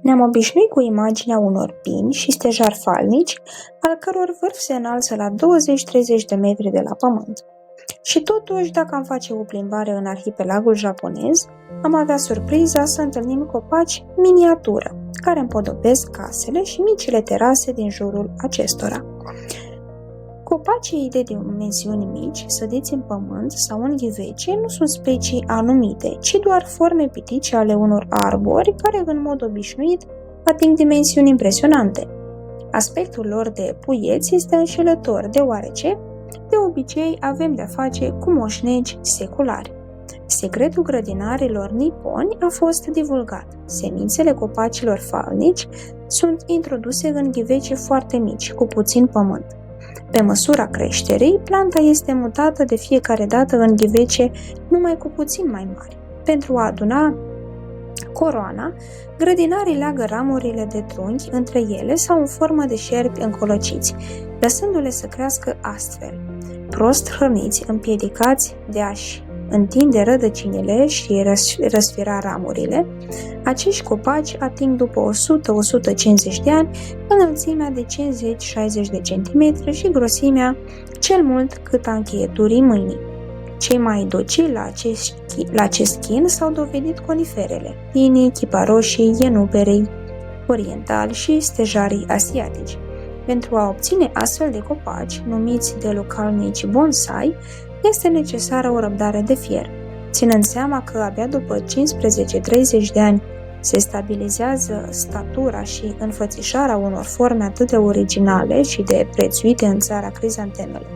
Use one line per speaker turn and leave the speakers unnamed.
Ne-am obișnuit cu imaginea unor pini și stejari falnici, al căror vârf se înalță la 20-30 de metri de la pământ. Și totuși, dacă am face o plimbare în arhipelagul japonez, am avea surpriza să întâlnim copaci miniatură, care împodobesc casele și micile terase din jurul acestora. Copacii de dimensiuni mici, sădiți în pământ sau în ghivece, nu sunt specii anumite, ci doar forme pitice ale unor arbori care, în mod obișnuit, ating dimensiuni impresionante. Aspectul lor de puieți este înșelător, deoarece, de obicei, avem de-a face cu moșnegi seculari. Secretul grădinarilor niponi a fost divulgat. Semințele copacilor falnici sunt introduse în ghivece foarte mici, cu puțin pământ. Pe măsura creșterii, planta este mutată de fiecare dată în ghivece numai cu puțin mai mari. Pentru a aduna coroana, grădinarii leagă ramurile de trunchi între ele sau în formă de șerpi încolăciți, lăsându-le să crească astfel. Prost hrăniți, împiedicați de a-și întinde rădăcinile și răsfira ramurile, acești copaci ating după 100-150 de ani înălțimea de 50-60 de centimetri și grosimea cel mult cât a încheieturii mâinii. Cei mai docili la acest chin s-au dovedit coniferele, pinii, chiparoșii, ienuberii orientali și stejarii asiatici. Pentru a obține astfel de copaci, numiți de localnici bonsai, este necesară o răbdare de fier. Ținând seama că abia după 15-30 de ani se stabilizează statura și înfățișarea unor forme atât de originale și de prețuite în țara crizantemelor,